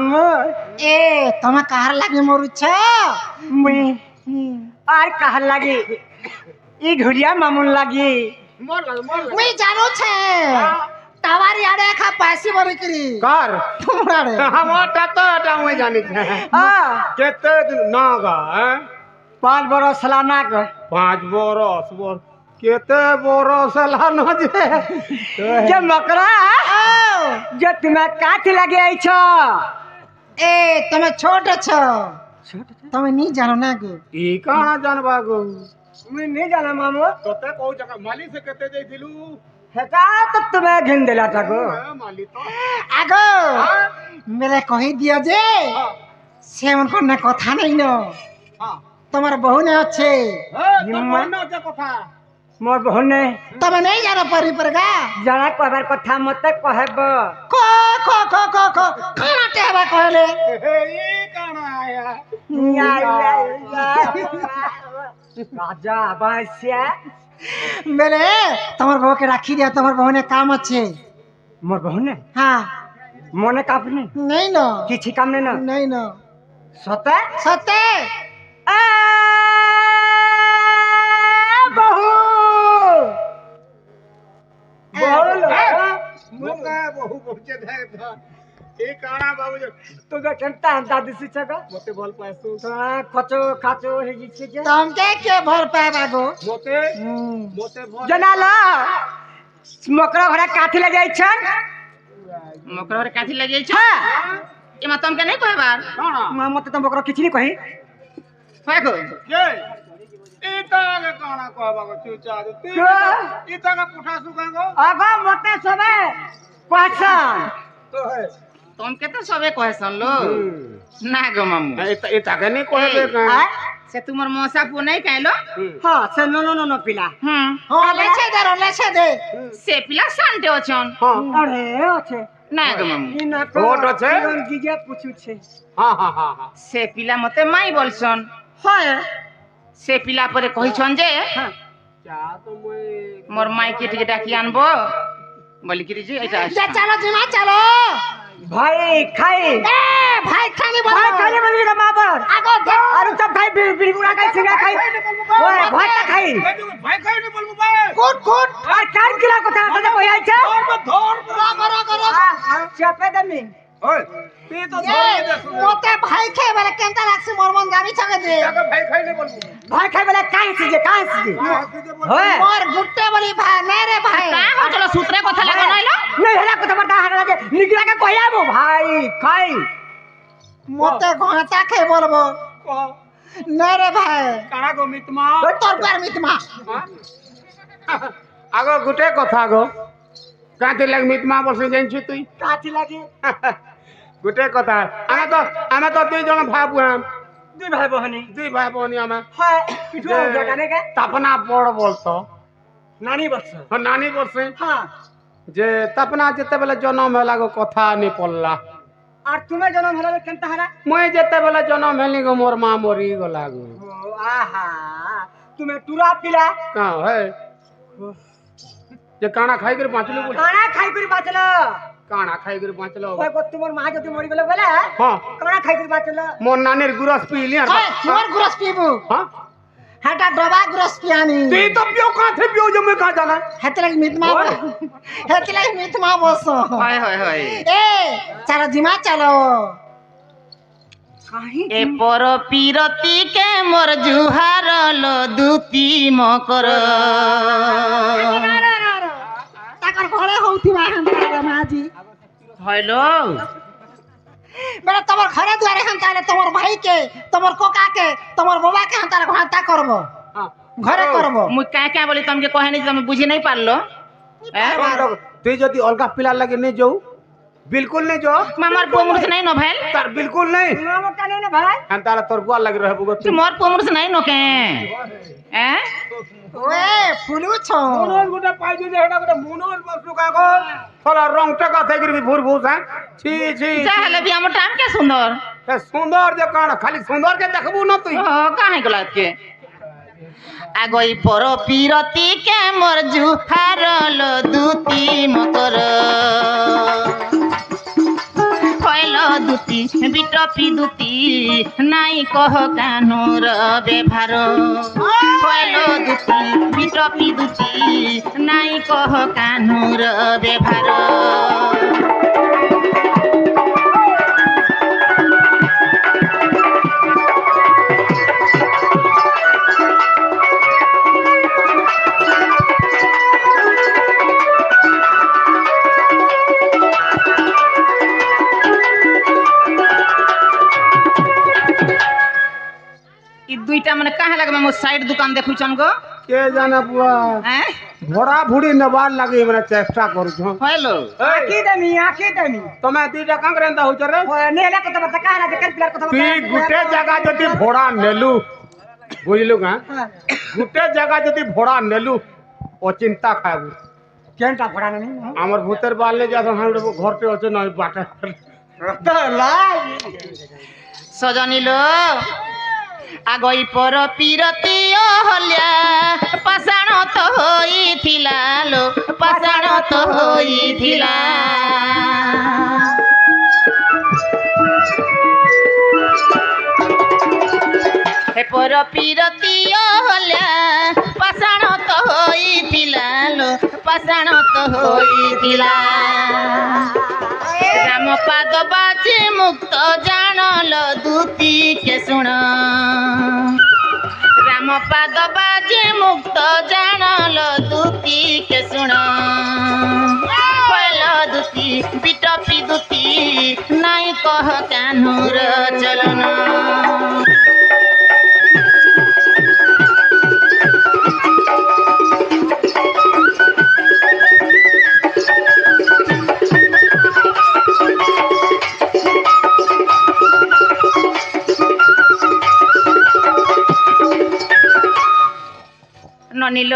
মামু এ তোমা কাহার লাগি মরুছ মুই আর কাহার লাগে ই ঘুরিয়া মামুন লাগি মুই জানুছে টাওয়ার ইয়ারে খা পাসি বরিকরি কার তোমারে আমারটা তো এটা মুই জানি কেতে দিন না গা 5 বরস সালানা ক 5 বরস কেতে বরস লানো যে মকরা যে তুমি কাঠি লাগে আইছ এ তুমি ছোট ছ তুমি নি জানো না গো ই কাଣା জানবা গো মুই নি জানা মামু তোতে কও জায়গা মালি সে কেতে যাইছিলু হেটা তো তুমি ঘিন দেলা তাকো মালি তো আগো মেরে কহি দিও যে সেমন কোন কথা নাই ন তোমার বহু নে আছে কথা মোর বহনে তুমি নাই জানো পরি পরগা জানা কবার কথা মতে কহেব ক ক ক ক ক কানাতে হবা কইলে ই কাଣା আয়া রাজা বাসিয়া মেরে তোমার বউকে রাখি দিয়া তোমার বহুনে কাম আছে মোর বহনে হ্যাঁ মনে কাপনি নেই ন কিছু কাম নেই না নেই ন সতে সত্যি বহু মুকা বহু বলছে দেখ ই কাଣା বাবু তোকে কেনতা দাদি শিখা মতে বল পাইছু খচো খাচো হে গিছে যে তোমাকে কে ভর পাবা গো মতে মতে বল জনালা মকরা ঘরে কাঠি লাগাইছন মকর ঘরে কাঠি লাগিয়েছ এমা তমকে নাই কহবার কাଣା মতে তো মকরা কিছু নি কহি হয় গো কে ইতাকে কাଣା কহবা গো চুচা তুই ইতাকে পুঠাসু কাঁ গো আগা মতে সবে পাছন তো হে তমকে তো সবে কহেছন লো না গো মামু ইতাকে নি কহবে কাঁ সে তোমার মশা পু নাই কাইলো হ্যাঁ সে নো নো নো পিলা হ্যাঁ লেছে দে সে পিলা শান্তি অছন হ্যাঁ আরে আছে না গো মামু ইনা ভোট আছে? জিজে পুছুছে হ্যাঁ হ্যাঁ হ্যাঁ সে পিলা মতে মাই বলছন হয় সে পিলা পরে কহিছন যে চা তো মই মোর মাইকে টিকে ডাকি আনবো বলি কি যে এটা যা চলো জিমা চলো ভাই খাই এ ভাই খানি বল ভাই খাই বলি রে বাবার আগো দেখ আর সব খাই বিড়গুড়া খাই সিঙ্গা খাই ওই ভাতটা খাই ভাই খাই নি বলবো ভাই কুট কুট আর কার কিলা কথা কথা কই আইছে ধর করো চাপে দমি ওই তুই তো ধরে দে মতে ভাই খাই বলে কেনতা লাগছে মোর মন জানি থাকে দে তাকে ভাই খাই নি বলবো ভাই খাই বলে কাই সিজে হয় মোর গুট্টে বলি ভাই নে রে ভাই কা হচল সূত্রে কথা লাগো নাইলো নেই হেলা কথা বাটা হারা লাগে নিগলাকে কইয়াবো ভাই খাই মতে ঘাটা খাই বলবো নে রে ভাই কাଣା গো মিতমা তোর পার মিতমা আগো গুটে কথা গো কাঁতে লাগ মিতমা বসে জানছি তুই কাঠি লাগে গুটে কথা আমি তো দুই জন ভাই বুয়াম দুই ভাই বহনি দুই ভাই বোনি আমার হয় পিঠু জায়গা নেই তাপনা বড় বলতো নানি বলছ নানি বলছে হ্যাঁ যে তাপনা যেতেবেলে জন্ম হেলা গো কথা নি পড়লা আর তুমি জন্ম হলে কেনতা হারা মুই যেতেবেলে জন্ম হেলি গো মোর মা মরি গলা গো ও আহা তুমি টুরা পিলা কাঁ হে যে কাଣା খাই করে বাঁচলি বল কানা খাই করে বাঁচল কাଣା খাই করে বাঁচল ওই কত তোমার মা যদি মরি গেল বলে হ্যাঁ কানা খাই করে বাঁচল মোর নানির গুরস পিলি আর হয় মোর গুরস পিবু হ্যাঁ হাটা ডবা গুরস পিয়ানি তুই তো পিও কাঁথে পিও জমে কা জানা হেতে লাগি মিতমা হেতে লাগি মিতমা বসো হয় হয় হয় এ চলো জিমা চলো এ পর পিরতি কে মোর জুহার লো দুতি মকর তাকর ঘরে হউতিবা হান্তারে মাজি হইলো বেটা তোমার ঘরে দুয়ারে হান্তারে তোমার ভাইকে তোমার কোকাকে তোমার বাবাকে হান্তারে ঘান্তা করব ঘরে করব মুই কা বলি তমকে কহেনি তুমি বুঝি নাই পারলো তুই যদি অলগা পিলার লাগে নে যাও बिल्कुल नहीं जो मामार पोमुरस नहीं नो भेल तार बिल्कुल नहीं মামা কানে না ভাই हम तारा तोर बुआ लग रहे बुगो तू मोर पोमुरस नहीं नो के हैं ওয়ে ফুলু ছ मुनोल गुटा पाई जो हेडा गुटा मुनोल बसलु का गो थोड़ा रंग टका थे गिर भूर भूस है छी छी चाहले भी हम टाइम के सुंदर ए सुंदर जे कान खाली सुंदर के देखबू न तू ओ काहे गलत के আগই পর পিরতি কে মোর জুহার লো দুতি মকর হইল দুতি বিটপি দুতি নাই কহ কানুর ব্যবহার হইল দুতি বিটপি দুতি নাই কহ কানুর ব্যবহার দুইটা মানে কাহে লাগবে মোর সাইড দোকান দেখুছন গো কে জানে বুয়া হ্যাঁ ভড়া ভুড়ি নেবার লাগি মানে চেষ্টা করছ হইল আকি দেমি আকি দেমি তুমি দুইটা কাং রেন্দা হইছ রে নেলা কথা বলতে কাহলা যে পিলার কথা তুই গুটে জায়গা যদি ভড়া নেলু বুঝলু না গুটে জায়গা যদি ভড়া নেলু অচিন্তা খাইবু কেনটা ভড়া নেনি আমার ভূতের বাললে যখন হাঁড়ে ঘরতে আছে না বাটা সজনিল আগই পর পিরতি হলিয়া পাষাণ তো হইছিলা লো পাষাণ তো হইছিলা হে পর পিরতি হলিয়া পাষাণ তো হইছিলা লো পাষাণ তো হইছিলা রাম পাদ বাজে মুক্ত জানল দুতি কে শুণ রাম পাদ বাজে মুক্ত জানল দুতি কে শুণ হইল দুতি বিটপি দুতি নাই কহ কানুর চলন ননিল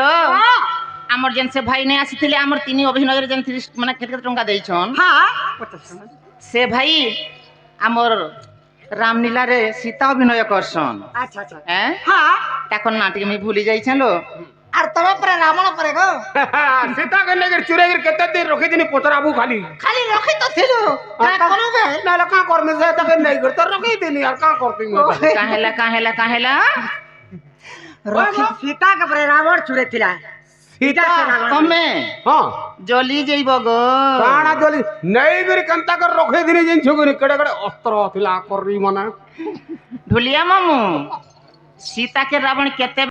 আমার যেন সে ভাই নেই আসিলে আমার তিনি অভিনয়ের যেন 30 মানে কেতে টঙ্কা দেইছন হ্যাঁ সে ভাই আমার রামলীলারে সীতা অভিনয় করছন আচ্ছা আচ্ছা হ্যাঁ হ্যাঁ এখন নাটক আমি ভুলি যাইছেন লো আর তুমি পরে রাবণ পরে গো সীতা কে লেগে চুরে গিয়ে কেতে দিন রখি দিনি পচরাবু খালি খালি রখি তো ছিল করবে নাহলে কা করবে সে তাকে নেই করতে রখি দিনি আর কা করতে কাহেলা কাহেলা কাহেলা রখি সীতা के परे रावण छुड़े थिला সীতা তুমি হ্যাঁ জলি যাইব গো কাଣା জলি নেই গরি কান্তা কর রখি দিনি জিন ছগুনি কেড়ে কেড়ে অস্ত্র থিলা করি মানে ঢুলিয়া মামু সীতাকে রাবণ কেতে